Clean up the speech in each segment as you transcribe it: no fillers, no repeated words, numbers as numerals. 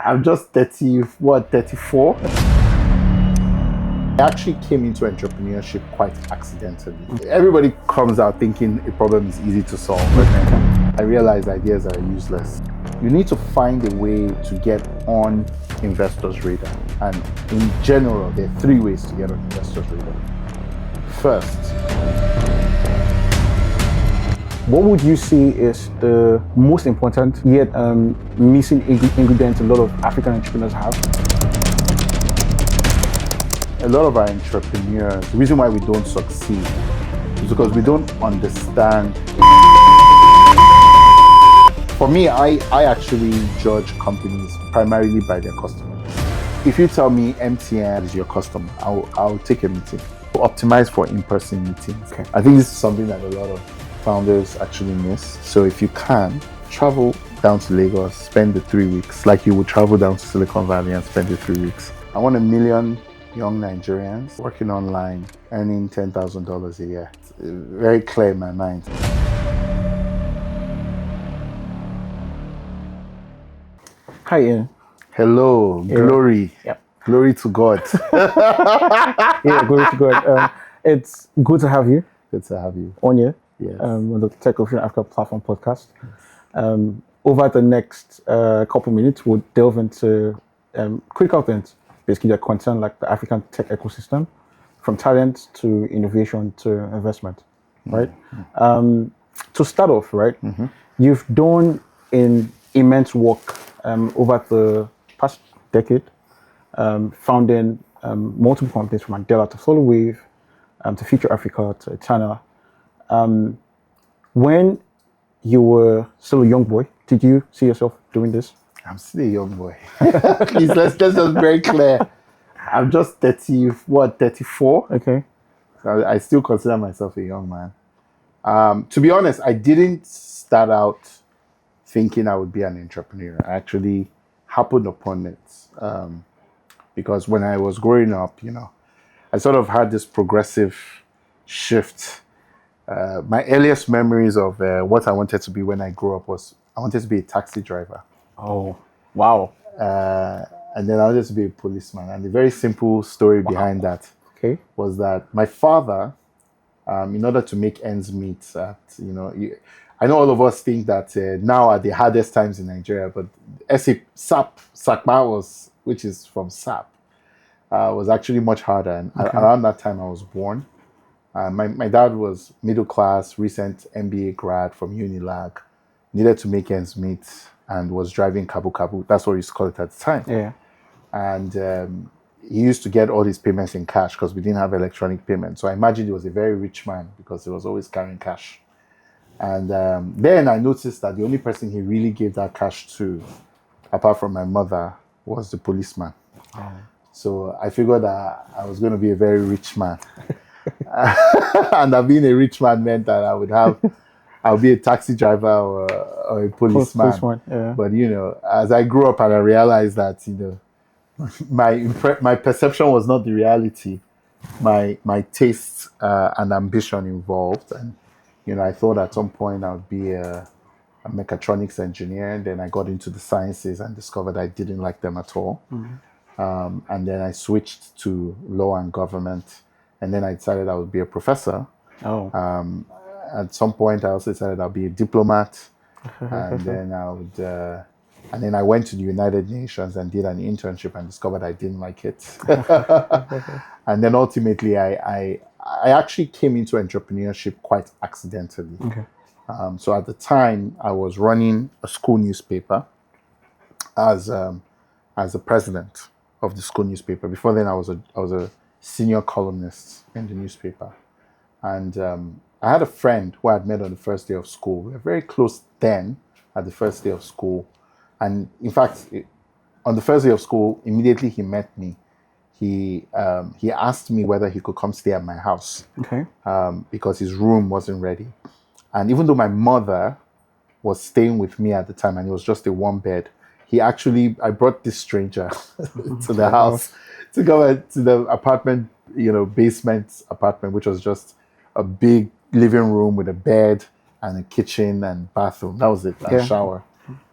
I'm just 34. I actually came into entrepreneurship quite accidentally. Everybody comes out thinking a problem is easy to solve, but I realize ideas are useless. You need to find a way to get on investors' radar. And in general, there are 3 ways to get on investors' radar. First, what would you say is the most important yet missing ingredient a lot of African entrepreneurs have? a lot of our entrepreneurs, the reason why we don't succeed is because we don't understand. For me, I actually judge companies primarily by their customers. If you tell me MTN is your customer, I'll take a meeting. Optimize for in-person meetings. Okay. I think this is something that a lot of founders actually miss. So if you can, travel down to Lagos, spend the 3 weeks like you would travel down to Silicon Valley and spend the 3 weeks. I want 1 million young Nigerians working online, earning $10,000 a year. It's very clear in my mind. Hi, Ian. Hello, glory. Yep. Glory to God. Yeah, glory to God. It's good to have you Good to have you. on here. Yes. On the Tech Ocean Africa Platform podcast. Over the next couple minutes, we'll delve into critical things, basically that concern like the African tech ecosystem, from talent to innovation to investment, right? To start off, right, you've done immense work over the past decade, founding multiple companies from Mandela to Follow Wave, to Future Africa to China. When you were still a young boy, did you see yourself doing this? I'm still a young boy. Please, let's just be very clear. I'm just 34. Okay. I still consider myself a young man. To be honest, I didn't start out thinking I would be an entrepreneur. I actually happened upon it because when I was growing up, I sort of had this progressive shift. My earliest memories of what I wanted to be when I grew up was I wanted to be a taxi driver. Oh, wow. And then I wanted to be a policeman. And the very simple story behind that was that my father, in order to make ends meet, I know all of us think that now are the hardest times in Nigeria, but SAPMA which is from SAP, was actually much harder. And around that time I was born. My dad was middle class, recent MBA grad from Unilag, needed to make ends meet, and was driving Kabu Kabu. That's what we used to call it at the time. Yeah. And he used to get all his payments in cash because we didn't have electronic payment. So I imagine he was a very rich man because he was always carrying cash. And then I noticed that the only person he really gave that cash to, apart from my mother, was the policeman. Oh. So I figured that I was going to be a very rich man. And that being a rich man meant that I would be a taxi driver or a policeman. Yeah. But as I grew up and I realized that my perception was not the reality. My taste and ambition involved, and I thought at some point I would be a mechatronics engineer. And then I got into the sciences and discovered I didn't like them at all. And then I switched to law and government. And then I decided I would be a professor. Oh. At some point, I also decided I'll be a diplomat, and then I went to the United Nations and did an internship and discovered I didn't like it. And then ultimately, I actually came into entrepreneurship quite accidentally. Okay. So at the time, I was running a school newspaper as the president of the school newspaper. Before then, I was a senior columnist in the newspaper, and I had a friend who I had met on the first day of school. We were very close then at the first day of school. And in fact, on the first day of school, immediately he met me. He asked me whether he could come stay at my house. Okay. Because his room wasn't ready. And even though my mother was staying with me at the time and it was just a 1-bed, I brought this stranger to the house to go to the apartment, basement apartment, which was just a big living room with a bed and a kitchen and bathroom. That was it, and a shower.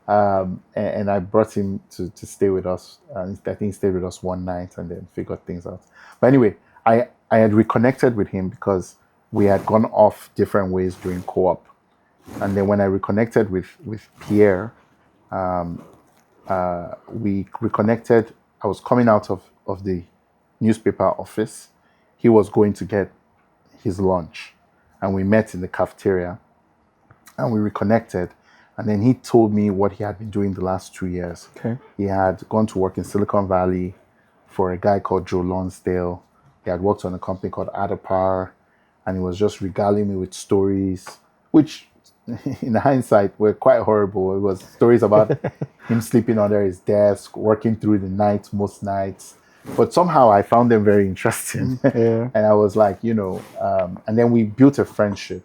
And I brought him to stay with us. And I think he stayed with us one night and then figured things out. But anyway, I had reconnected with him because we had gone off different ways during co-op. And then when I reconnected with Pierre, we reconnected. I was coming out of the newspaper office. He was going to get his lunch. And we met in the cafeteria and we reconnected. And then he told me what he had been doing the last 2 years. Okay. He had gone to work in Silicon Valley for a guy called Joe Lonsdale. He had worked on a company called Adapar, and he was just regaling me with stories, which in hindsight were quite horrible. It was stories about him sleeping under his desk, working through the night most nights. But somehow I found them very interesting. Yeah. And I was like, and then we built a friendship.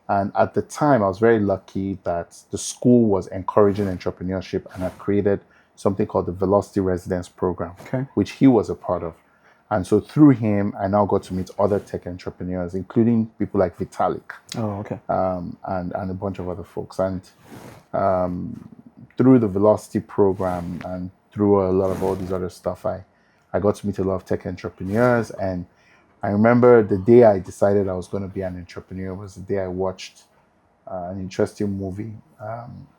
And at the time, I was very lucky that the school was encouraging entrepreneurship and had created something called the Velocity Residence Program, Okay. which he was a part of. And so through him, I now got to meet other tech entrepreneurs, including people like Vitalik, Oh, okay. and a bunch of other folks. And through the Velocity program and through a lot of all these other stuff, I got to meet a lot of tech entrepreneurs. And I remember the day I decided I was going to be an entrepreneur was the day I watched an interesting movie,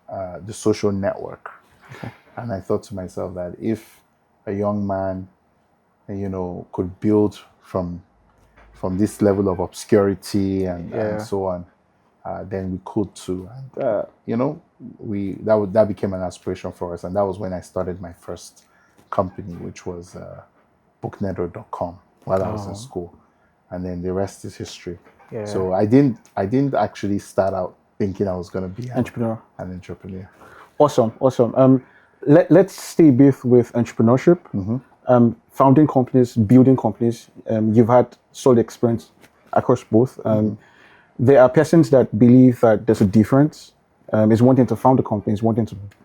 The Social Network. Okay. And I thought to myself that if a young man, could build from this level of obscurity and so on, then we could too. And that became an aspiration for us. And that was when I started my first company, which was booknetwork.com while I was in school. And then the rest is history. Yeah. So I didn't actually start out thinking I was going to be an entrepreneur. Awesome. Let's stay with entrepreneurship. Founding companies, building companies. You've had solid experience across both. There are persons that believe that there's a difference. It's one thing to found a company, it's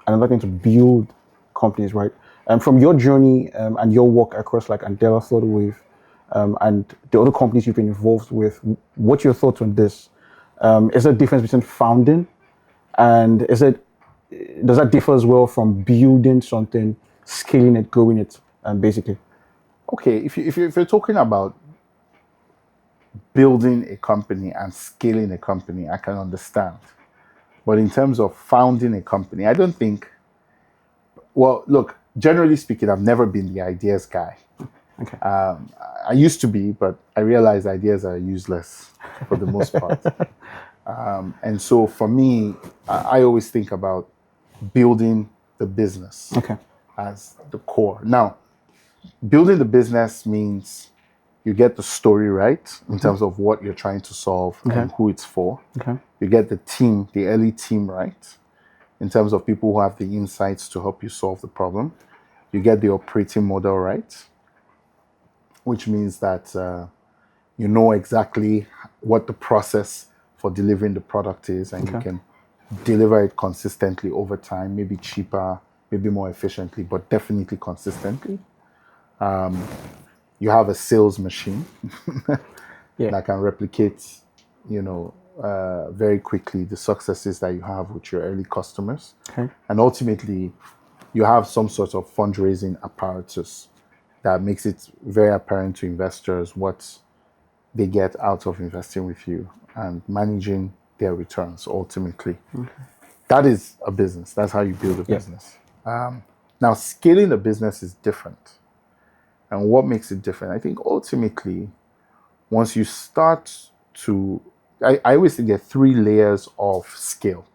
another thing to build companies, right? From your journey and your work across like Andela Thought Wave and the other companies you've been involved with, what's your thoughts on this? Is there a difference between founding and does that differ as well from building something, scaling it, growing it, basically? Okay, if you're talking about building a company and scaling a company, I can understand. But in terms of founding a company, I don't think. Well, look, generally speaking, I've never been the ideas guy. Okay. I used to be, but I realized ideas are useless for the most part. And so for me, I always think about building the business as the core. Now, building the business means you get the story right in terms of what you're trying to solve and who it's for. You get the team, the early team right in terms of people who have the insights to help you solve the problem. You get the operating model right, which means that you know exactly what the process for delivering the product is, and you can deliver it consistently over time, maybe cheaper, maybe more efficiently, but definitely consistently. You have a sales machine that can replicate, very quickly the successes that you have with your early customers. And ultimately, you have some sort of fundraising apparatus that makes it very apparent to investors what they get out of investing with you and managing their returns ultimately. That is a business. That's how you build a business. Now, scaling a business is different. And what makes it different? I think ultimately, once you start to, I always think there are 3 layers of scale.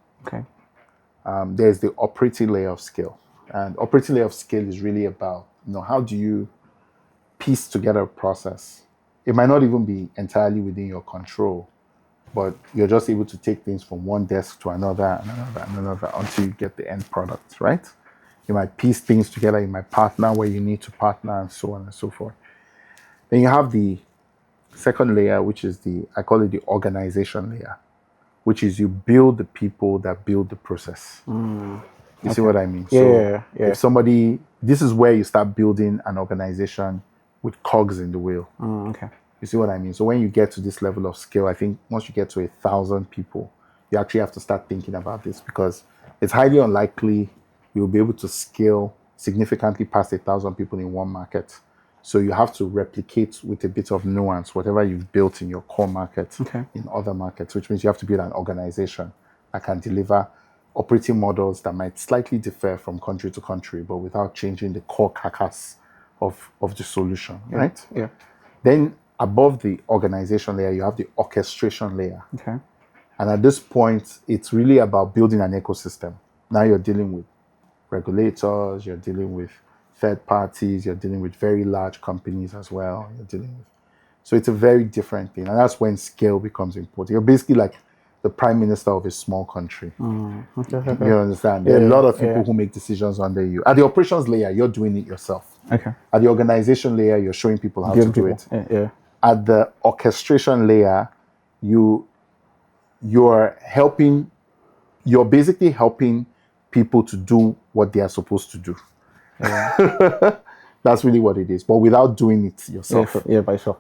There's the operating layer of scale. And operating layer of scale is really about, how do you piece together a process? It might not even be entirely within your control, but you're just able to take things from one desk to another until you get the end product, right? You might piece things together, you might partner where you need to partner, and so on and so forth. Then you have the second layer, which is I call it the organization layer, which is you build the people that build the process. You see what I mean? If somebody, this is where you start building an organization with cogs in the wheel. You see what I mean? So when you get to this level of scale, I think once you get to 1,000 people, you actually have to start thinking about this, because it's highly unlikely you'll be able to scale significantly past 1,000 people in one market. So you have to replicate with a bit of nuance whatever you've built in your core market in other markets, which means you have to build an organization that can deliver operating models that might slightly differ from country to country, but without changing the core carcass of the solution, right? Yeah. Then above the organization layer, you have the orchestration layer. Okay. And at this point, it's really about building an ecosystem. Now you're dealing with regulators, you're dealing with third parties, you're dealing with very large companies as well. So it's a very different thing. And that's when scale becomes important. You're basically like the prime minister of a small country. You understand? There are a lot of people who make decisions under you. At the operations layer, you're doing it yourself. Okay. At the organization layer, you're showing people how to do it. At the orchestration layer, you're basically helping people to do what they are supposed to do. That's really what it is, but without doing it yourself. By yourself.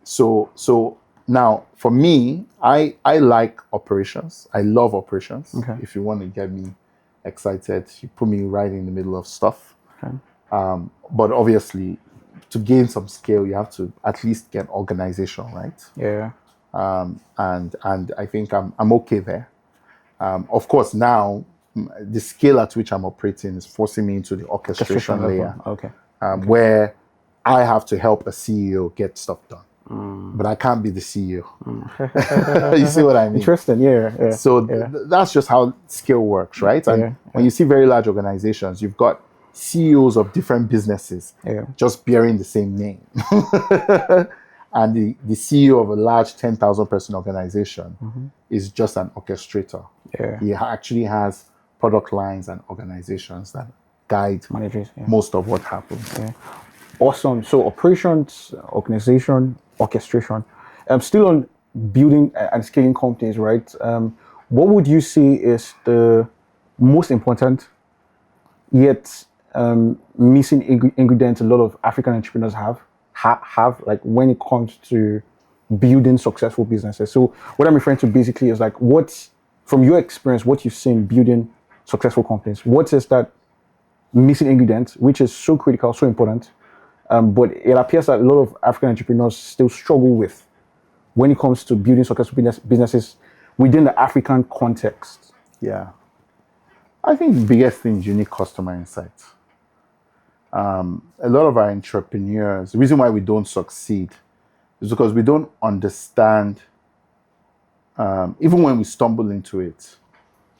So now for me, I like operations. I love operations. If you want to get me excited, you put me right in the middle of stuff. But obviously, to gain some scale, you have to at least get organization right. And I think I'm okay there. Of course, now the scale at which I'm operating is forcing me into the orchestration layer, where I have to help a CEO get stuff done, but I can't be the CEO. You see what I mean? Interesting, So that's just how scale works, right? And when you see very large organizations, you've got CEOs of different businesses just bearing the same name. And the CEO of a large 10,000 person organization is just an orchestrator. He actually has product lines and organizations that guide most of what happens. Awesome. So operations, organization, orchestration. Still on building and scaling companies, right? What would you say is the most important yet missing ingredient a lot of African entrepreneurs have like when it comes to building successful businesses? So what I'm referring to basically is like from your experience, what you've seen building successful companies, what is that missing ingredient which is so critical, so important, but it appears that a lot of African entrepreneurs still struggle with when it comes to building successful businesses within the African context? I think the biggest thing is unique customer insights. A lot of our entrepreneurs, the reason why we don't succeed is because we don't understand, even when we stumble into it,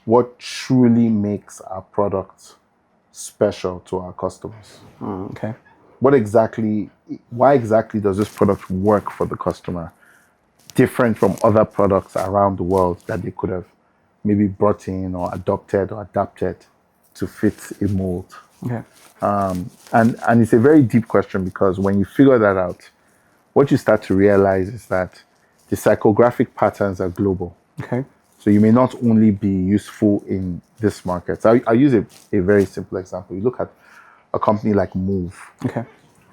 what truly makes our product special to our customers. Why exactly does this product work for the customer different from other products around the world that they could have maybe brought in or adopted or adapted to fit a mold? And it's a very deep question, because when you figure that out, what you start to realize is that the psychographic patterns are global. So you may not only be useful in this market. I use a very simple example. You look at a company like Move.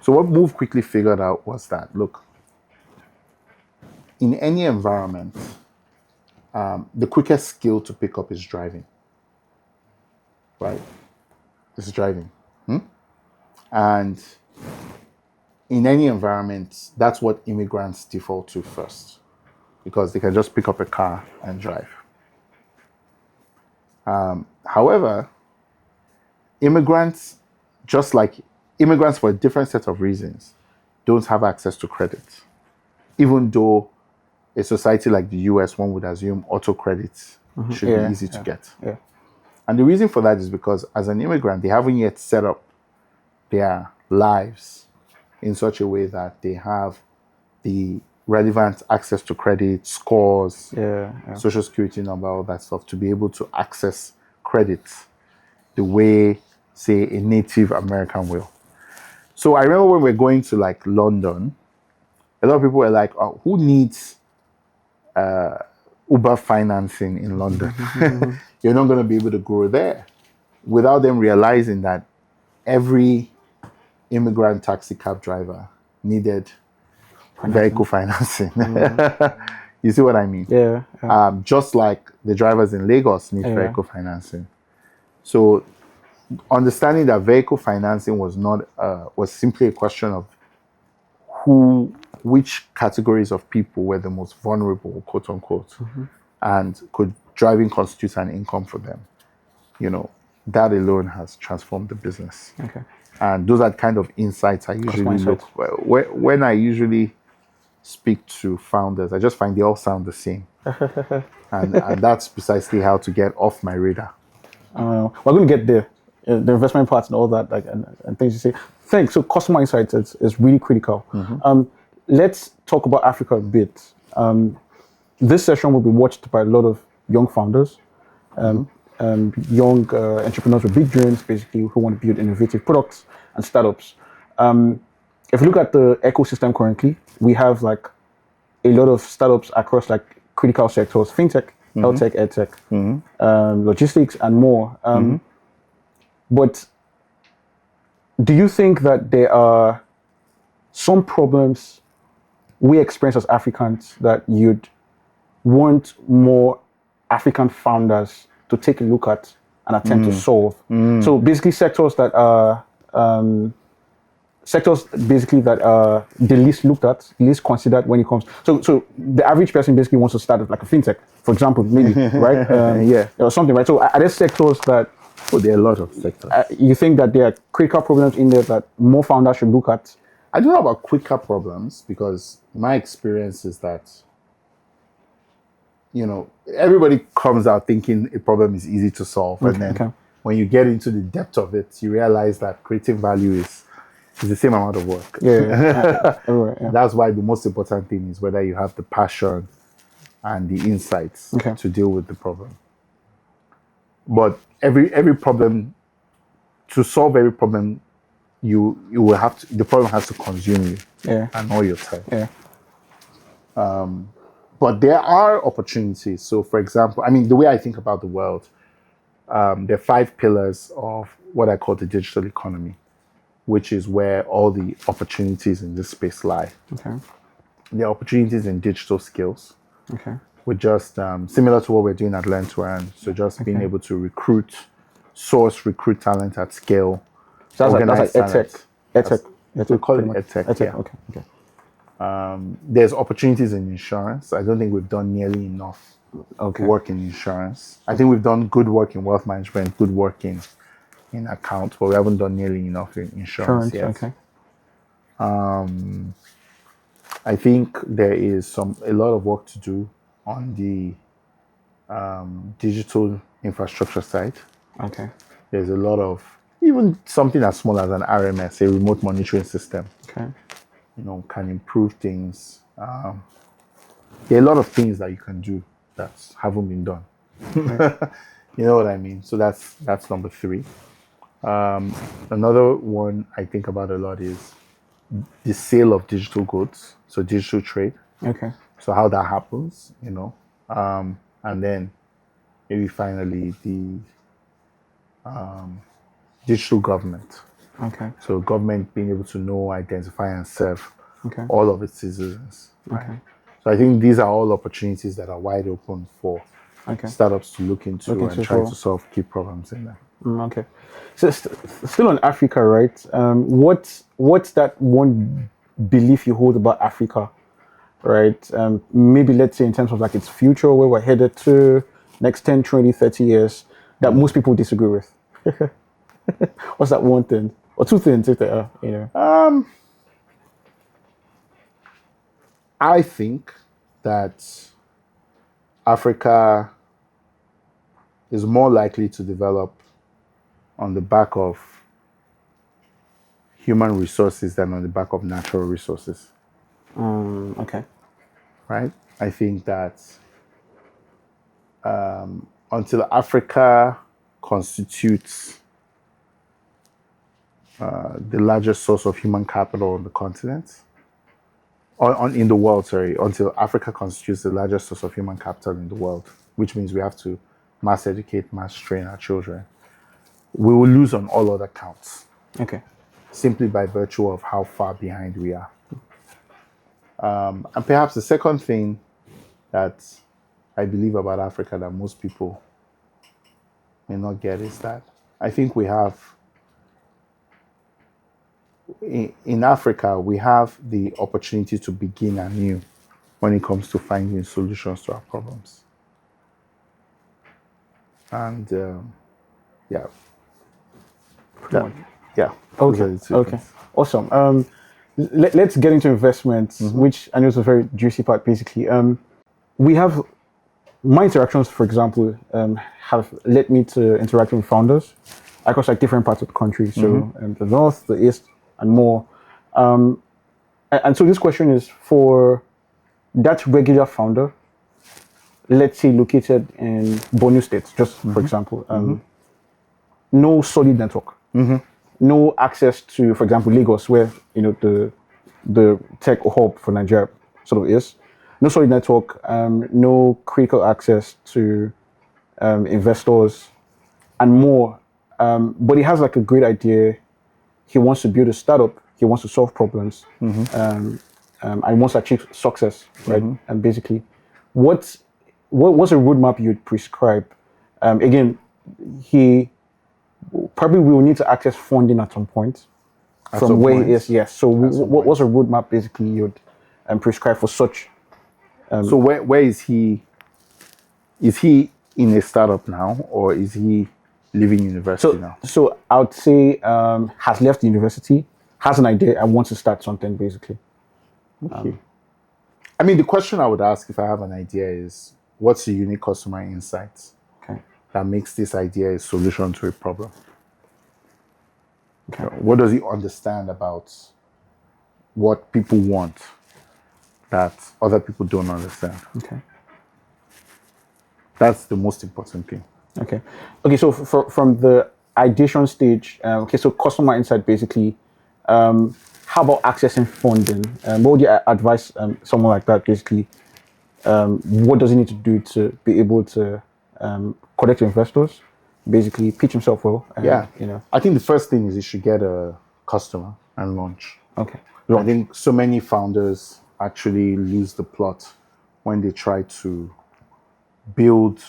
So what Move quickly figured out was that, look, in any environment, the quickest skill to pick up is driving. Right? It's driving. And in any environment, that's what immigrants default to first, because they can just pick up a car and drive. However, immigrants, just like immigrants for a different set of reasons, don't have access to credit. Even though a society like the US, one would assume auto credit should be easy to get. And the reason for that is because as an immigrant, they haven't yet set up their lives in such a way that they have the relevant access to credit, scores, social security number, all that stuff, to be able to access credit the way, say, a native American will. So I remember when we were going to like London, a lot of people were like, oh, who needs Uber financing in London? You're not going to be able to grow there, without them realizing that every immigrant taxi cab driver needed vehicle financing. You see what I mean? Just like the drivers in Lagos need vehicle financing. So understanding that vehicle financing was not was simply a question of who, which categories of people were the most vulnerable, quote unquote, and could driving constitute an income for them. That alone has transformed the business. Okay. And those are kind of insights I usually look for. When I usually speak to founders, I just find they all sound the same. and that's precisely how to get off my radar. We're going to get there, the investment parts and all that, like and things you say. Thanks. So customer insights is really critical. Let's talk about Africa a bit. This session will be watched by a lot of young founders, young entrepreneurs with big dreams, basically, who want to build innovative products and startups. If you look at the ecosystem currently, we have like a lot of startups across like critical sectors: fintech, health tech, ed tech, logistics, and more. But do you think that there are some problems we experience as Africans that you'd want more African founders to take a look at and attempt to solve? So basically sectors that are the least looked at, least considered when it comes. So the average person basically wants to start like a fintech, for example, maybe, right? Or something, right? So are there sectors that there are a lot of sectors. You think that there are critical problems in there that more founders should look at? I don't know about quicker problems, because my experience is that, everybody comes out thinking a problem is easy to solve. And then when you get into the depth of it, you realize that creating value is the same amount of work. That's why the most important thing is whether you have the passion and the insights to deal with the problem. But every problem, to solve every problem, you will have to, the problem has to consume you and all your time. But there are opportunities. So for example, the way I think about the world, there are 5 pillars of what I call the digital economy, which is where all the opportunities in this space lie. There are opportunities in digital skills, with just similar to what we're doing at Learn to Earn. So just being able to recruit talent at scale. So that's like edtech. We call it edtech. There's opportunities in insurance. I don't think we've done nearly enough work in insurance. I think we've done good work in wealth management, good work in accounts, but we haven't done nearly enough in insurance yet. I think there is a lot of work to do on the digital infrastructure side. There's a lot of, even something as small as an RMS, a remote monitoring system, can improve things. There are a lot of things that you can do that haven't been done. You know what I mean? So that's number 3. Another one I think about a lot is the sale of digital goods, so digital trade. So how that happens, and then maybe finally the digital government. So government being able to know, identify, and serve all of its citizens. So I think these are all opportunities that are wide open for startups to look into and try to solve key problems in them. So still on Africa, right? What's that one belief you hold about Africa, right? Maybe let's say in terms of like its future, where we're headed to next 10, 20, 30 years, that most people disagree with. What's that one thing? Or 2 things, if there are, I think that Africa is more likely to develop on the back of human resources than on the back of natural resources. Right? I think that until Africa constitutes the largest source of human capital on the continent, in the world, until Africa constitutes the largest source of human capital in the world, which means we have to mass educate, mass train our children, we will lose on all other counts. Simply by virtue of how far behind we are. And perhaps the second thing that I believe about Africa that most people may not get is that I think we have in Africa, we have the opportunity to begin anew when it comes to finding solutions to our problems. And yeah, Pretty much. yeah. those are Okay. the two Okay. things. Awesome. Let's get into investments, which I know is a very juicy part. Basically, we have my interactions, for example, have led me to interact with founders across like different parts of the country. So the north, the east, and more. And so this question is for that regular founder, let's say located in Borno State, just for example, no solid network, no access to, for example, Lagos, where the tech hub for Nigeria sort of is, no solid network, no critical access to investors, and more. But he has like a great idea. He wants to build a startup. He wants to solve problems, and wants to achieve success, right? And basically, what's a roadmap you'd prescribe? Again, he probably will need to access funding at some point from some where point. he is. Yes. So some what's a roadmap basically you'd prescribe for such? So where is he? Is he in a startup now, or is he leaving university now? So I would say has left the university, has an idea, and wants to start something basically. Okay. I mean, the question I would ask if I have an idea is, what's the unique customer insights Okay. that makes this idea a solution to a problem? Okay. What does he understand about what people want that other people don't understand? Okay. That's the most important thing. Okay. Okay. So from the ideation stage, okay. So customer insight basically. How about accessing funding? What would you advise someone like that basically? What does he need to do to be able to connect to investors? Basically, pitch himself well. I think the first thing is he should get a customer and launch. Okay. I think so many founders actually lose the plot when they try to build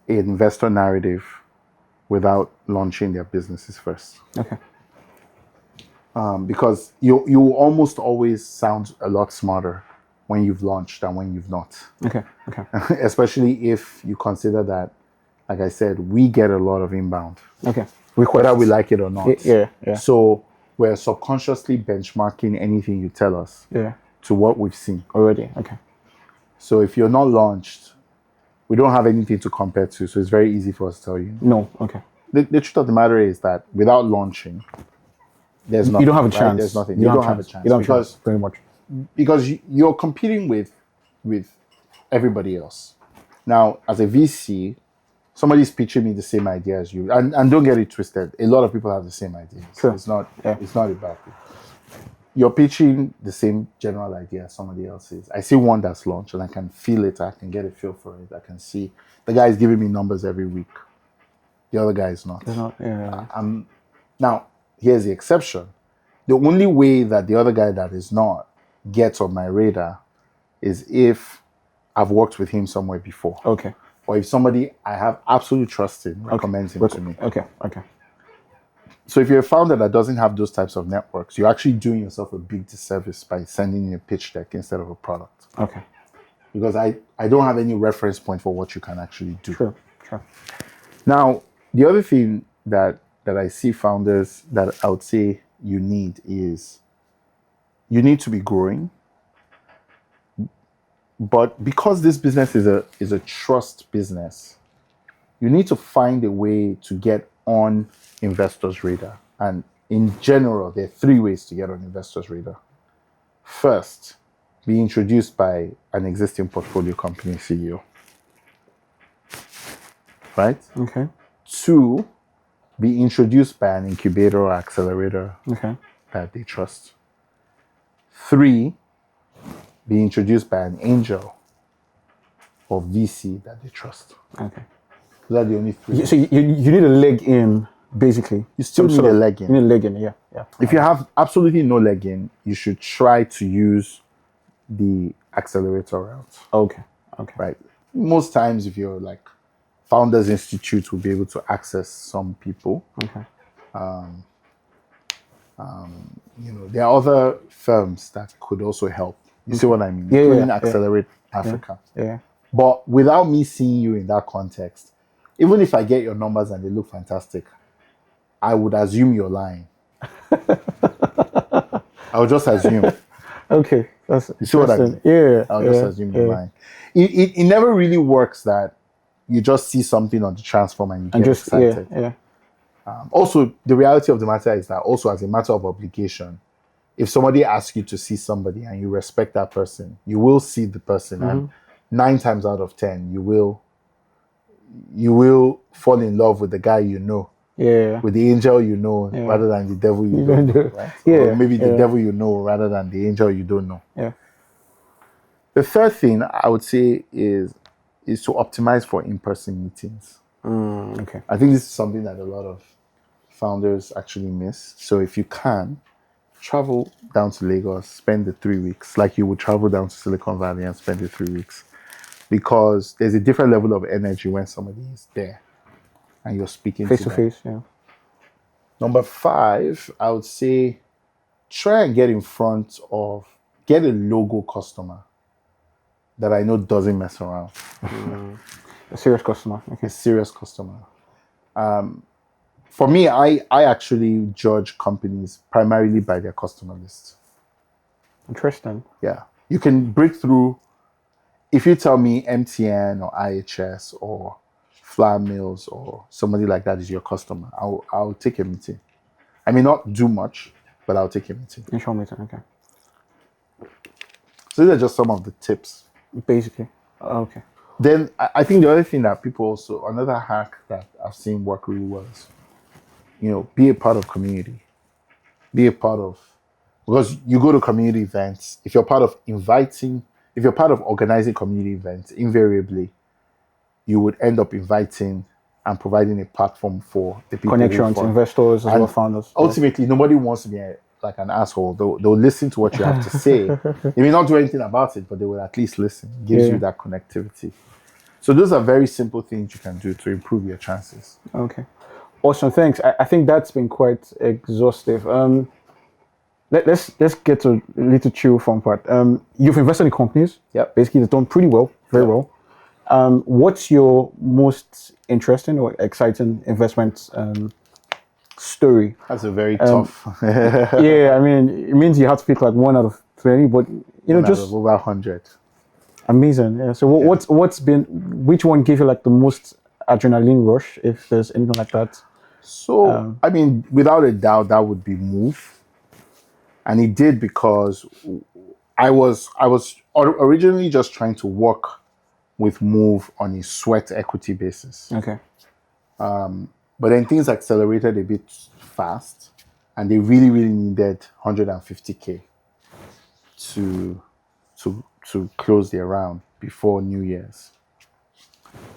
an investor narrative without launching their businesses first. Okay. Because you almost always sound a lot smarter when you've launched than when you've not. Okay. Okay. Especially if you consider that, like I said, we get a lot of inbound. Okay. Whether we like it or not. Yeah. So we're subconsciously benchmarking anything you tell us to what we've seen already. Okay. So if you're not launched, we don't have anything to compare to. So it's very easy for us to tell you. No. Okay. The truth of the matter is that without launching, there's nothing. You don't have a chance. Right? There's nothing. You don't have a chance. You don't have a chance. Very much. Because you're competing with everybody else. Now, as a VC, somebody's pitching me the same idea as you. And don't get it twisted. A lot of people have the same ideas. Sure. It's not a bad thing. You're pitching the same general idea as somebody else is. I see one that's launched and I can feel it. I can get a feel for it. I can see the guy is giving me numbers every week. The other guy is not. Now, here's the exception. The only way that the other guy that is not gets on my radar is if I've worked with him somewhere before. Okay. Or if somebody I have absolute trust in recommends him to me. Okay. So if you're a founder that doesn't have those types of networks, you're actually doing yourself a big disservice by sending in a pitch deck instead of a product. Okay. Because I don't have any reference point for what you can actually do. Sure. Now, the other thing that I see founders that I would say you need is you need to be growing. But because this business is a trust business, you need to find a way to get on investors' radar. And in general, there are 3 ways to get on investors' radar. First, be introduced by an existing portfolio company CEO. Right? Okay. 2, be introduced by an incubator or accelerator that they trust. 3, be introduced by an angel or VC that they trust. Okay. Those are the only 3. So you need a leg in, basically. You still need a leg in. You need a leg in, yeah. If you have absolutely no leg in, you should try to use the accelerator route. Okay. Right. Most times, if you're like Founders Institute will be able to access some people. Okay. There are other firms that could also help. You see what I mean? Yeah, Including yeah, Accelerate Africa. Yeah. But without me seeing you in that context, even if I get your numbers and they look fantastic, I would assume you're lying. I would just assume. Okay. That's You see what I mean? Yeah. I'll just assume you're lying. It never really works that you just see something on the transform and you get excited. Yeah. Also, the reality of the matter is that also as a matter of obligation, if somebody asks you to see somebody and you respect that person, you will see the person, and 9 times out of 10, you will fall in love with the guy you know, with the angel you know, rather than the devil you don't know, right? Or maybe the devil you know rather than the angel you don't know. Yeah. The third thing I would say is to optimize for in-person meetings. Okay. I think this is something that a lot of founders actually miss. So if you can, travel down to Lagos, spend the 3 weeks, like you would travel down to Silicon Valley and spend the 3 weeks. Because there's a different level of energy when somebody is there and you're speaking Face to them. face, yeah. Number 5, I would say try and get a logo customer that I know doesn't mess around. A serious customer. Okay. A serious customer. For me, I actually judge companies primarily by their customer list. Interesting. Yeah. You can break through. If you tell me MTN or IHS or Flour Mills or somebody like that is your customer, I'll take a meeting. I may not do much, but I'll take a meeting. Initial meeting, okay. So these are just some of the tips. Basically. Okay. Then I think the other thing that people also, another hack that I've seen work really well is, be a part of community. Because you go to community events, if you're part of organizing community events, invariably, you would end up inviting and providing a platform for the people. Connections, investors, as well, founders. Ultimately, nobody wants to be like an asshole. They'll listen to what you have to say. They may not do anything about it, but they will at least listen. It gives you that connectivity. So those are very simple things you can do to improve your chances. Okay. Awesome, thanks. I think that's been quite exhaustive. Let's get to a little chill fun part. You've invested in companies. Yep. Basically, they've done pretty well, very well. What's your most interesting or exciting investment story? That's a very tough. Yeah, I mean, it means you have to pick like 1 out of 20, but just over 100. Amazing. Yeah. So which one gave you like the most adrenaline rush, if there's anything like that? So, I mean, without a doubt, that would be Move. And it did because I was originally just trying to work with Move on a sweat equity basis. Okay. But then things accelerated a bit fast, and they really, really needed 150K to close their round before New Year's.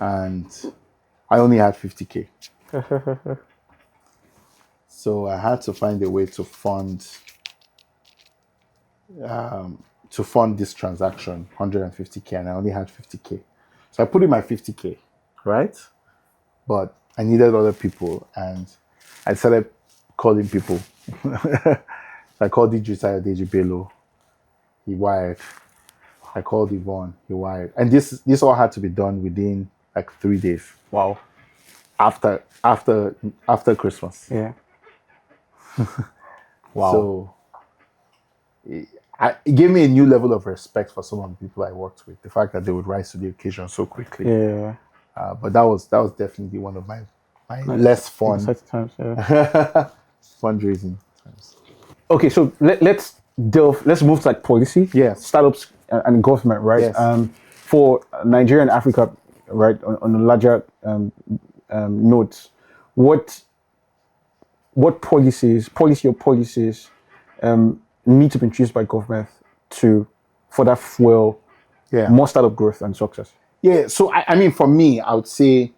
And I only had 50K. So I had to find a way to fund this transaction, 150K, and I only had 50K. So I put in my 50K, right? But I needed other people, and I started calling people. I called Deji Bello, he wired. I called Yvonne, he wired. And this all had to be done within like 3 days. Wow. After Christmas. Yeah. Wow. So it gave me a new level of respect for some of the people I worked with. The fact that they would rise to the occasion so quickly. Yeah. But that was definitely one of my less fun times, yeah. fundraising times. Okay, so let's move to like policy. Yes. Startups and government, right? Yes. For Nigeria and Africa, right, on a larger note, what policies need to be introduced by government for that fuel more startup growth and success? Yeah, so I mean, for me, I would say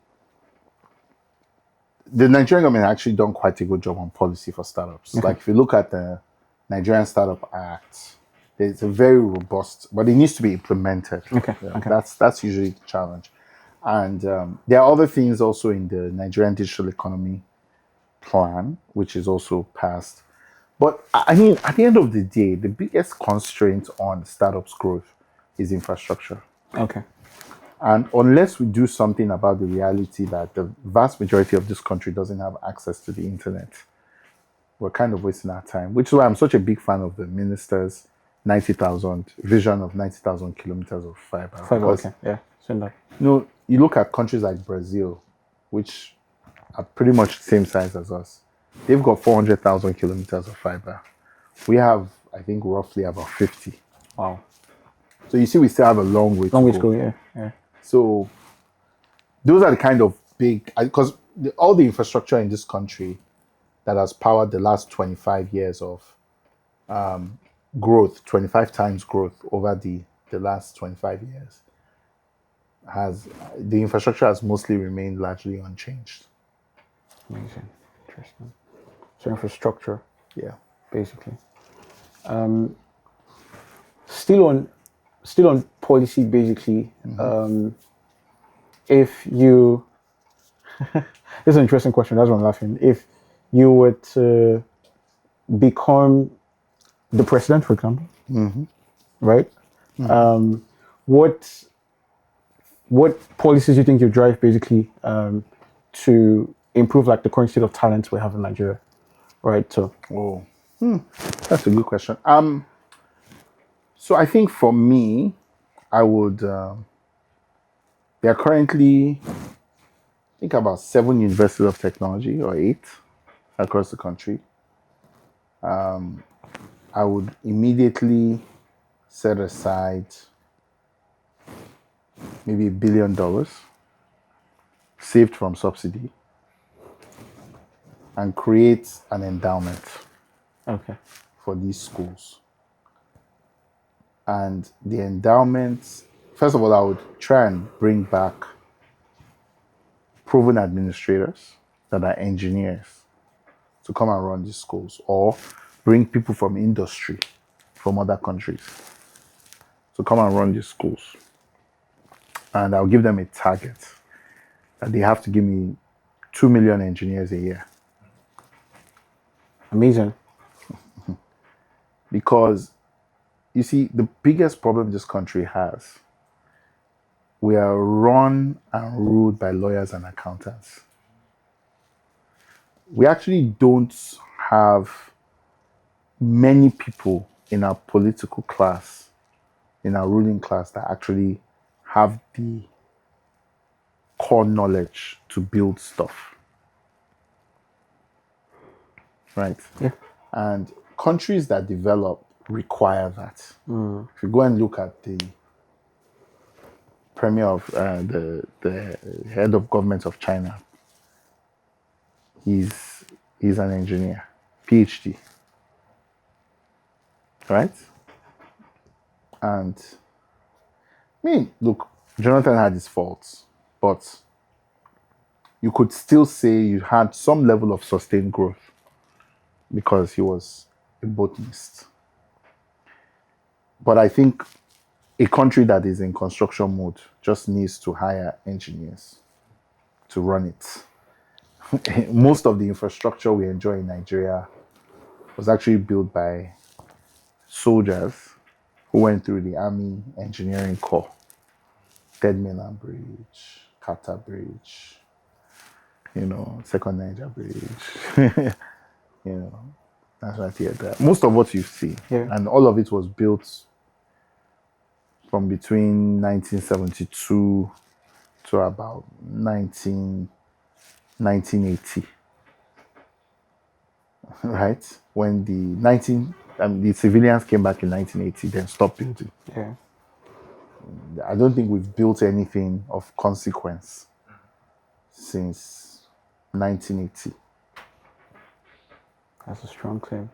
the Nigerian government actually done quite a good job on policy for startups. Okay. Like if you look at the Nigerian Startup Act, it's a very robust, but it needs to be implemented. Okay. That's usually the challenge. And there are other things also in the Nigerian digital economy plan, which is also passed. But I mean, at the end of the day, the biggest constraint on startups' growth is infrastructure. Okay. And unless we do something about the reality that the vast majority of this country doesn't have access to the internet, we're kind of wasting our time, which is why I'm such a big fan of the minister's 90,000 vision of 90,000 kilometers of fiber. Fiber, Because, okay. Yeah. Send that. you look at countries like Brazil, which are pretty much the same size as us. They've got 400,000 kilometers of fiber. We have, I think, roughly about 50. Wow. So you see, we still have a long way Long to way go. to go, yeah. Yeah. So those are the kind of big, because all the infrastructure in this country that has powered the last 25 years of growth, 25 times growth over the last 25 years, the infrastructure has mostly remained largely unchanged. Amazing. Interesting. So infrastructure, Yeah. basically. Still on policy, basically. If you this is an interesting question, that's why I'm laughing. If you were to become the president, for example, right? What policies do you think you drive basically to improve like the current state of talent we have in Nigeria, right? So Oh, that's a good question. So I think for me, I would. There are currently, I think, about 7 universities of technology or 8 across the country. I would immediately set aside maybe $1 billion saved from subsidy and create an endowment okay, for these schools. And the endowments, first of all, I would try and bring back proven administrators that are engineers to come and run these schools, or bring people from industry from other countries to come and run these schools. And I'll give them a target that they have to give me 2 million engineers a year. amazing. Because you see, the biggest problem this country has, we are run and ruled by lawyers and accountants. We actually don't have many people in our political class, in our ruling class, that actually have the core knowledge to build stuff. Right? Yeah. And countries that develop require that. If you go and look at the premier of the head of government of China, he's an engineer, PhD, right? And I mean, look, Jonathan had his faults, but you could still say you had some level of sustained growth because he was a botanist. But I think a country that is in construction mode just needs to hire engineers to run it. Most of the infrastructure we enjoy in Nigeria was actually built by soldiers who went through the Army Engineering Corps. Third Mainland Bridge, Kata Bridge, Second Niger Bridge, National Theatre. Most of what you see, Yeah. and all of it was built from between 1972 to about 1980, right? When the civilians came back in 1980, then stopped building. Yeah. I don't think we've built anything of consequence since 1980. That's a strong claim.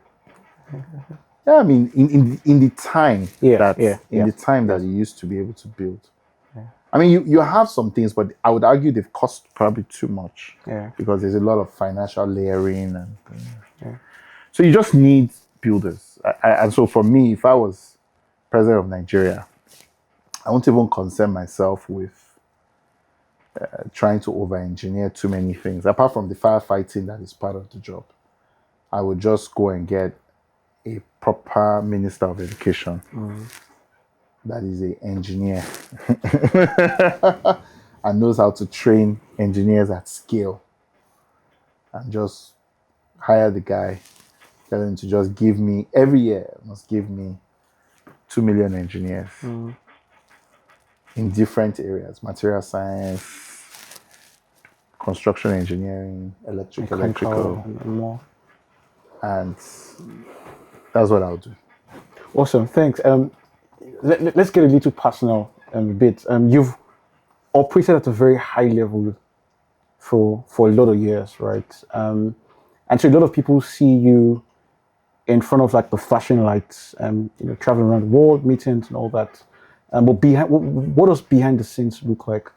Yeah, I mean, in the time the time that you used to be able to build. Yeah. I mean, you have some things, but I would argue they've cost probably too much. Yeah. Because there's a lot of financial layering and things. Yeah. So you just need builders. And so for me, if I was president of Nigeria, I won't even concern myself with trying to over-engineer too many things. Apart from the firefighting that is part of the job, I would just go and get a proper minister of education that is an engineer and knows how to train engineers at scale, and just hire the guy, tell him to just give me every year must give me 2 million engineers in different areas: material science, construction engineering, electrical, and more. and that's what I'll do. Awesome, thanks. Let's get a little personal a bit. You've operated at a very high level for a lot of years, right? And so a lot of people see you in front of like the flashing lights, traveling around the world, meetings and all that. But behind, what does behind the scenes look like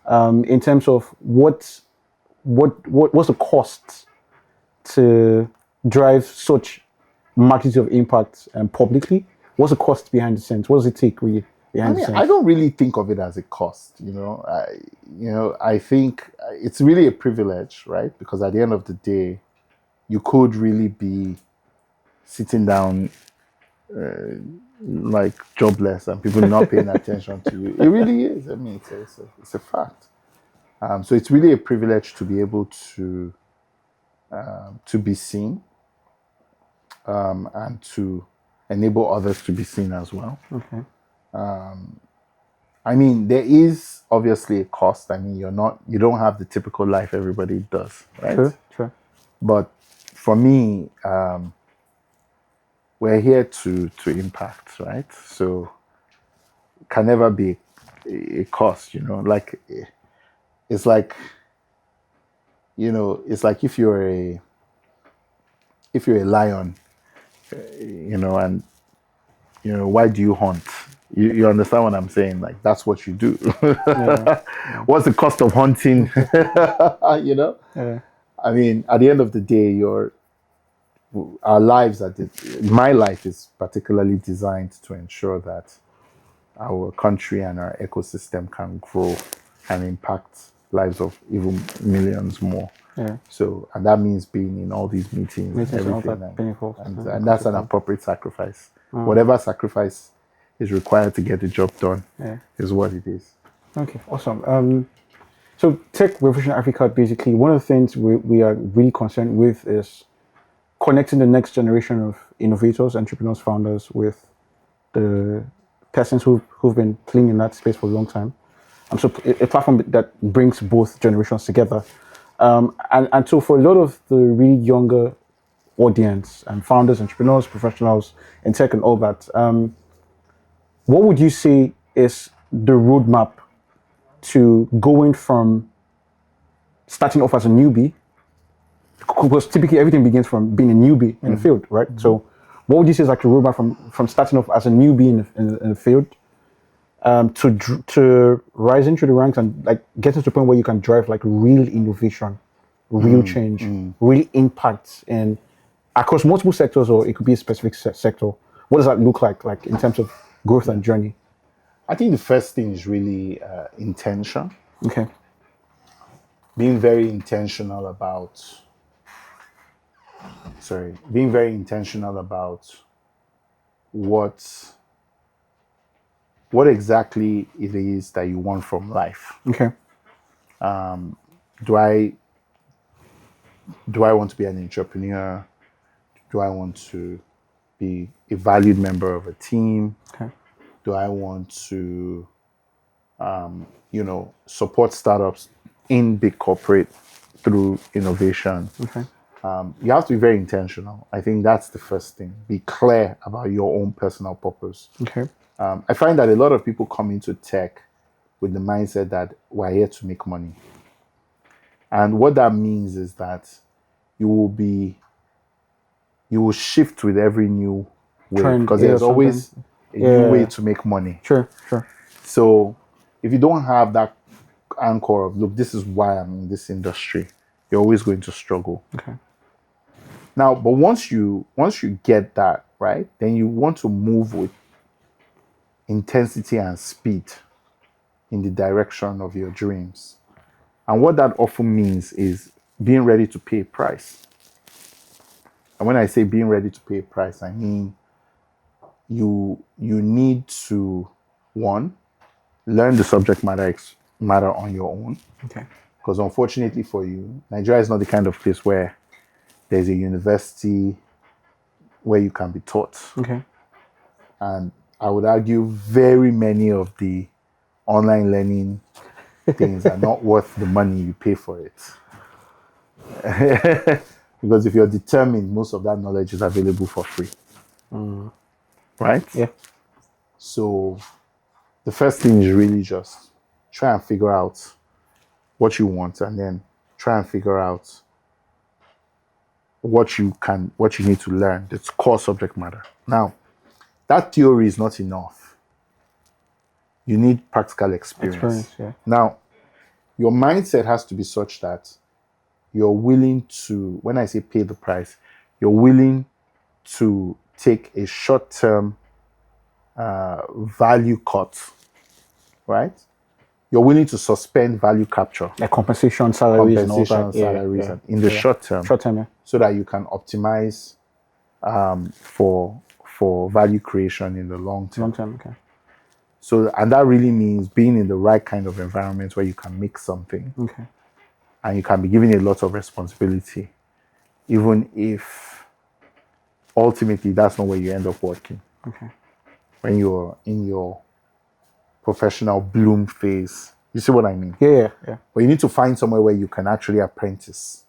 in terms of what's the cost to drive such magnitude of impact publicly? What's the cost behind the scenes? What does it take really behind the scenes? I don't really think of it as a cost. I think it's really a privilege, right? Because at the end of the day, you could really be sitting down like jobless and people not paying attention to you. It really is. I mean, it's a fact. So it's really a privilege to be able to be seen and to enable others to be seen as well. Okay. I mean, there is obviously a cost. I mean, you don't have the typical life everybody does, right? Sure. But for me, we're here to impact, right? So it can never be a cost, like it's like if you're a lion, and why do you hunt? You understand what I'm saying? Like, that's what you do. Yeah. What's the cost of hunting? Yeah. I mean, at the end of the day, our lives my life is particularly designed to ensure that our country and our ecosystem can grow and impact lives of even millions more. Yeah. So, and that means being in all these meetings and everything, and that's an appropriate sacrifice. Whatever sacrifice is required to get the job done is what it is. Okay, awesome. So Tech Revolution Africa, basically, one of the things we are really concerned with is connecting the next generation of innovators, entrepreneurs, founders with the persons who've been playing in that space for a long time. So a platform that brings both generations together. And so for a lot of the really younger audience and founders, entrepreneurs, professionals in tech and all that, what would you say is the roadmap to going from starting off as a newbie? Because typically everything begins from being a newbie in the field, right? So what would you say is like the roadmap from starting off as a newbie in the field to rising through the ranks and like getting to the point where you can drive like real innovation, real change, real impact across multiple sectors, or it could be a specific sector? What does that look like in terms of growth and journey? I think the first thing is really intention. Okay. Being very intentional about what exactly it is that you want from life. Okay. Do I want to be an entrepreneur? Do I want to be a valued member of a team? Okay. Do I want to support startups in big corporate through innovation? Okay. You have to be very intentional. I think that's the first thing. Be clear about your own personal purpose. Okay. I find that a lot of people come into tech with the mindset that we're here to make money. And what that means is that you will shift with every new way, because there's always a new way to make money. Sure. So if you don't have that anchor of, look, this is why I'm in this industry, you're always going to struggle. Okay. Now, but once you get that, right, then you want to move with intensity and speed in the direction of your dreams. And what that often means is being ready to pay a price. And when I say being ready to pay a price, I mean you need to, one, learn the subject matter on your own. Okay. Because unfortunately for you, Nigeria is not the kind of place where there's a university where you can be taught. Okay. And I would argue very many of the online learning things are not worth the money you pay for it. Because if you're determined, most of that knowledge is available for free. Right? Yeah. So the first thing is really just try and figure out what you want, and then try and figure out what you need to learn, the core subject matter. Now, that theory is not enough. You need practical experience. Yeah. Now, your mindset has to be such that you're willing to, when I say pay the price, you're willing to take a short-term value cut, right? You're willing to suspend value capture, Like compensation salaries and all that. salaries in the short term, Yeah. so that you can optimize for value creation in the long term. Long term, okay. So, and that really means being in the right kind of environment where you can make something, Okay. and you can be given a lot of responsibility, even if ultimately that's not where you end up working. Okay. When you're in your professional bloom phase, you see what I mean? Yeah. But you need to find somewhere where you can actually apprentice,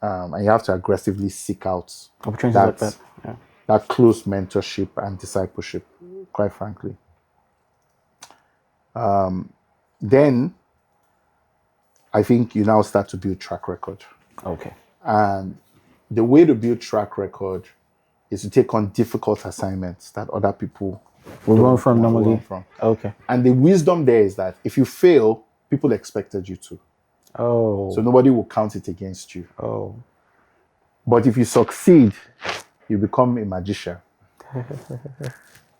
and you have to aggressively seek out Opportunities like that. Yeah. that close mentorship and discipleship, quite frankly. Then I think you now start to build track record. Okay. And the way to build track record is to take on difficult assignments that other people We're going from don't normally. run from. Okay. And the wisdom there is that if you fail, people expected you to. Oh. So nobody will count it against you. Oh. But if you succeed, you become a magician.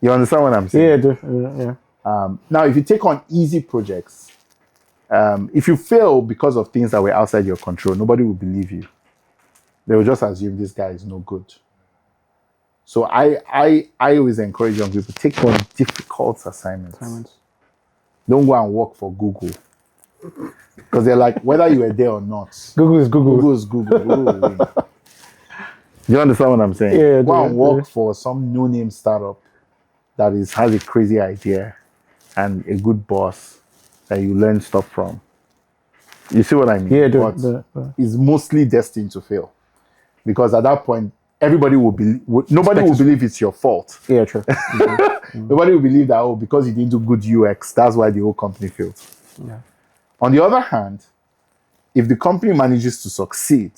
You understand what I'm saying? Yeah. Now, if you take on easy projects, if you fail because of things that were outside your control, nobody will believe you. They will just assume this guy is no good. So I always encourage young people, take on difficult assignments. Don't go and work for Google. Because they're like, whether you were there or not, Google is Google. Google is Google. Google will win. You understand what I'm saying? Yeah, go and work for some no-name startup that has a crazy idea and a good boss that you learn stuff from. You see what I mean? Yeah, but it's mostly destined to fail. Because at that point, everybody will believe, nobody will believe it's your fault. Yeah, true. Nobody will believe that, because you didn't do good UX, that's why the whole company failed. Yeah. On the other hand, if the company manages to succeed,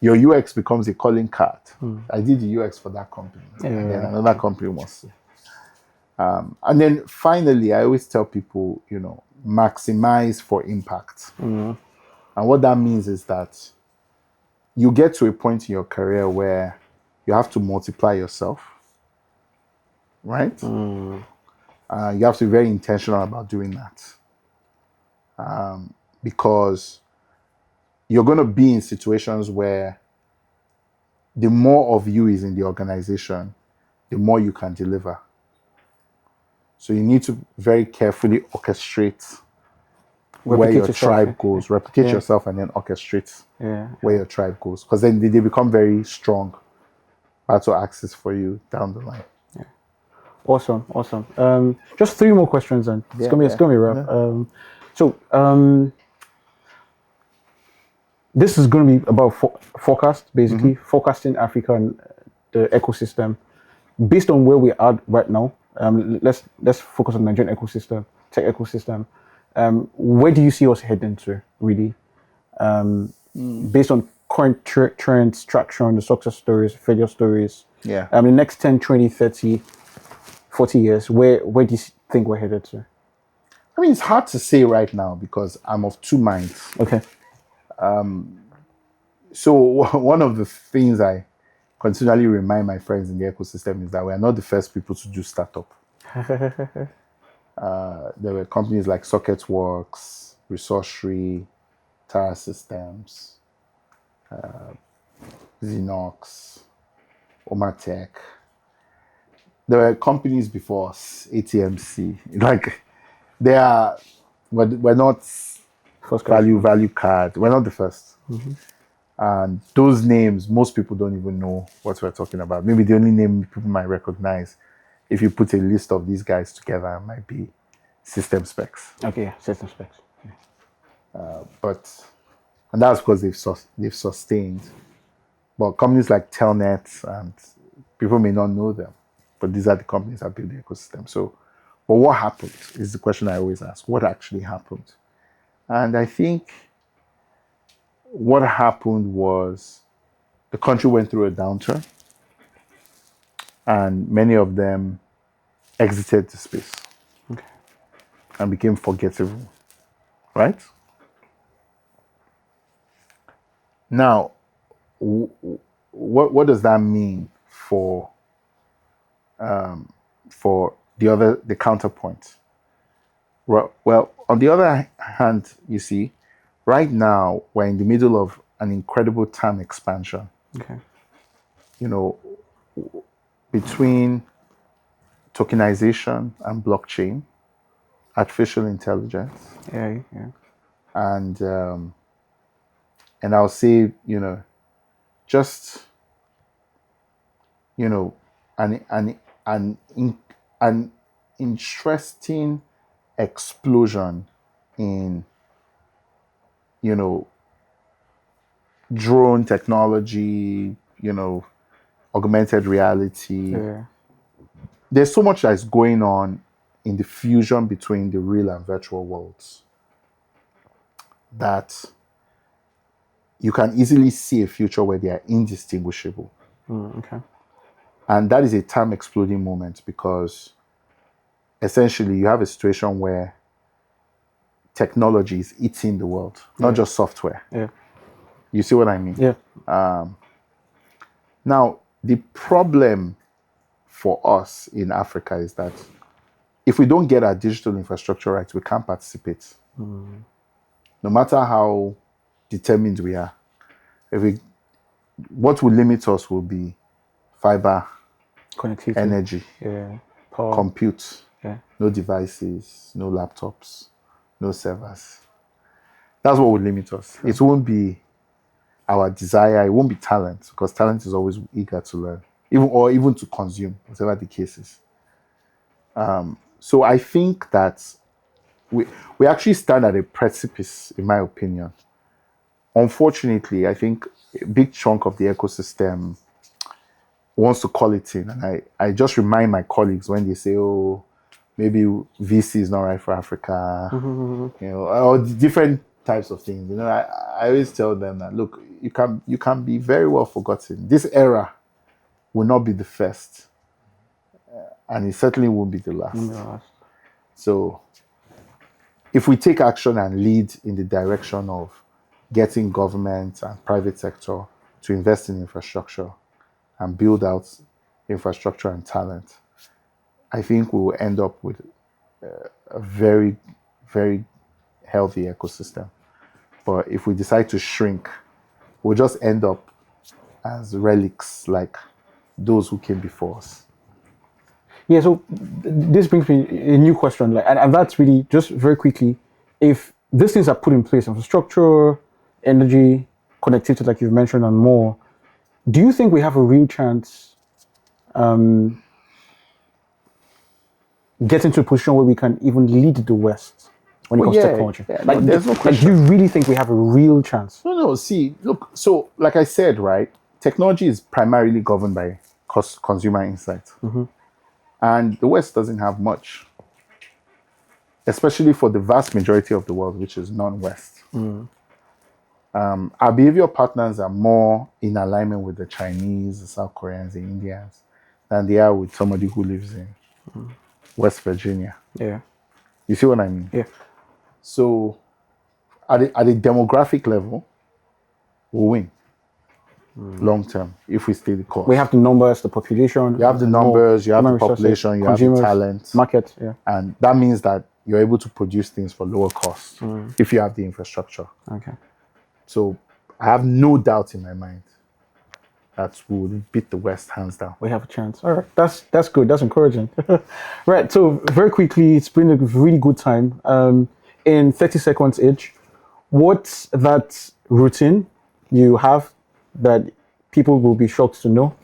your UX becomes a calling card. I did the UX for that company. And then another company wants to. And then finally, I always tell people, maximize for impact. And what that means is that you get to a point in your career where you have to multiply yourself, right? You have to be very intentional about doing that. Because you're going to be in situations where the more of you is in the organization, the more you can deliver. So you need to very carefully orchestrate where your tribe goes, replicate yourself, and then orchestrate where your tribe goes. Because then they become very strong battle axis for you down the line. Yeah. Awesome. Just 3 more questions, and it's gonna be rough. So this is going to be about forecast, basically forecasting Africa and the ecosystem. Based on where we are right now, let's focus on the Nigerian ecosystem, tech ecosystem. Where do you see us heading to, really? Based on current trends, traction, the success stories, failure stories. Yeah. The next 10, 20, 30, 40 years, where do you think we're headed to? I mean, it's hard to say right now because I'm of two minds. Okay. So one of the things I continually remind my friends in the ecosystem is that we are not the first people to do startup. There were companies like SocketWorks, Resourcery, Tara Systems, Xenox, Omatech. There were companies before us, ATMC. Like, they are, we're not First class. value card. We're not the first. And those names, most people don't even know what we're talking about. Maybe the only name people might recognize, if you put a list of these guys together, might be System Specs. Okay, yeah, system specs. And that's because they've sustained. But companies like Telnet, and people may not know them, but these are the companies that build the ecosystem. So, but what happened is the question I always ask: what actually happened? And I think what happened was the country went through a downturn, and many of them exited the space and became forgettable, right? Now, what does that mean for the counterpoint? Well, on the other hand, you see, right now we're in the middle of an incredible TAM expansion. Okay. You know, between tokenization and blockchain, artificial intelligence, Yeah. and I'll say, just an interesting explosion in drone technology, augmented reality. Yeah. There's so much that's going on in the fusion between the real and virtual worlds that you can easily see a future where they are indistinguishable. Okay. And that is a time exploding moment, because essentially you have a situation where technology is eating the world, not just software. Yeah. You see what I mean? Yeah. Now, the problem for us in Africa is that if we don't get our digital infrastructure right, we can't participate. No matter how determined we are. What will limit us will be fiber, Connectivity. energy, Power. compute, no devices, no laptops, no servers. That's what will limit us. It won't be our desire, it won't be talent, because talent is always eager to learn, even to consume, whatever the case is. So I think that we actually stand at a precipice, in my opinion. Unfortunately, I think a big chunk of the ecosystem wants to call it in. And I just remind my colleagues when they say, oh, maybe VC is not right for Africa, or the different types of things. I always tell them that, look, you can be very well forgotten. This era will not be the first, and it certainly won't be the last. So if we take action and lead in the direction of getting government and private sector to invest in infrastructure and build out infrastructure and talent, I think we will end up with a very, very healthy ecosystem. But if we decide to shrink, we'll just end up as relics like those who came before us. Yeah, so this brings me a new question, and that's really just very quickly, if these things are put in place, infrastructure, energy, connectivity, like you've mentioned, and more, do you think we have a real chance getting to a position where we can even lead the West when it comes to technology? There's no question. Do you really think we have a real chance? No, see, look, so like I said, right, technology is primarily governed by consumer insight. And the West doesn't have much, especially for the vast majority of the world, which is non-West. Our behavioral partners are more in alignment with the Chinese, the South Koreans, the Indians, than they are with somebody who lives in West Virginia. Yeah. You see what I mean? Yeah. So at a demographic level, we'll win long term if we stay the course. We have the numbers, the population. You have the numbers, you have the population, you have the talent. Market, And that means that, you're able to produce things for lower cost if you have the infrastructure. Okay. So I have no doubt in my mind that we will beat the West hands down. We have a chance. All right, that's good. That's encouraging. Right. So very quickly, it's been a really good time. In 30 seconds each, what's that routine you have that people will be shocked to know?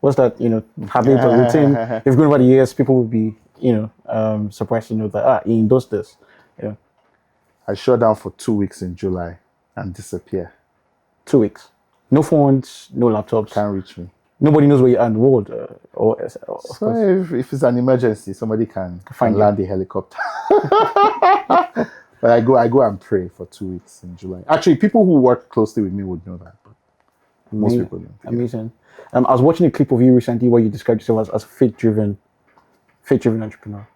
What's that, habit or routine? If going over the years, people will be, surprised to know that Iyin does this. Yeah. I shut down for 2 weeks in July and disappear. 2 weeks. No phones, no laptops. Can't reach me. Nobody knows where you are in the world. So if it's an emergency, somebody can land the helicopter. But I go and pray for 2 weeks in July. Actually, people who work closely with me would know that, but most people don't. Amazing. I was watching a clip of you recently where you described yourself as a faith-driven entrepreneur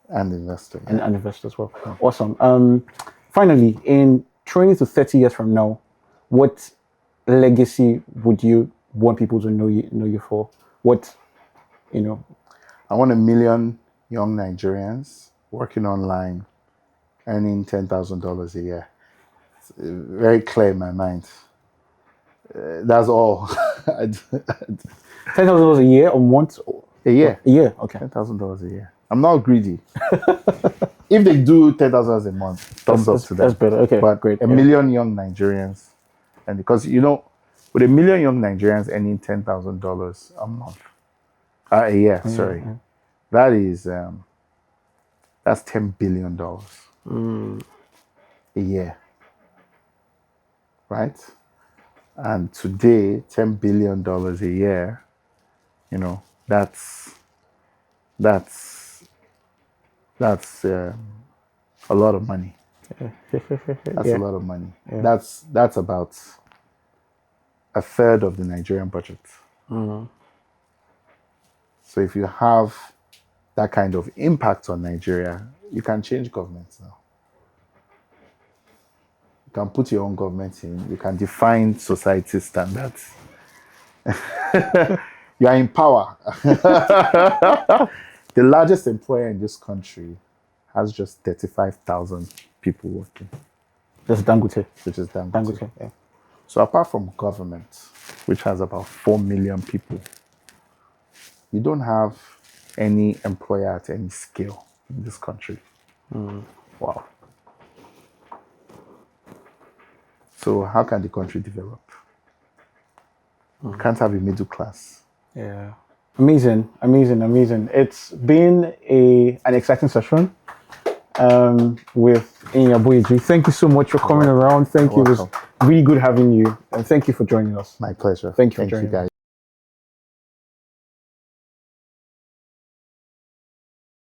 And investor. and investor as well. Awesome. Finally, in 20 to 30 years from now, what legacy would you want people to know you for? What, I want 1 million young Nigerians working online, earning $10,000 a year. It's very clear in my mind. That's all. $10,000 a year or month? A year. A year, okay. $10,000 a year. I'm not greedy. If they do $10,000 a month, thumbs up to them. That's better. Okay, But great. 1 million young Nigerians, and because with 1 million young Nigerians earning $10,000 a month, a year, sorry, that is that's $10 billion a year, right? And today, $10 billion a year, that's a lot of money. That's a lot of money. Yeah. That's about a third of the Nigerian budget. So if you have that kind of impact on Nigeria, you can change governments now. You can put your own government in. You can define society standards. You are in power. The largest employer in this country has just 35,000 people working. Just Dangote. Which is Dangote. Dangote, yeah. So apart from government, which has about 4 million people, you don't have any employer at any scale in this country. Wow. So how can the country develop? You can't have a middle class. Yeah. Amazing. It's been an exciting session with Iyin Aboyeji. Thank you so much for coming around. Thank you. It was really good having you. And thank you for joining us. My pleasure. Thank you for joining guys.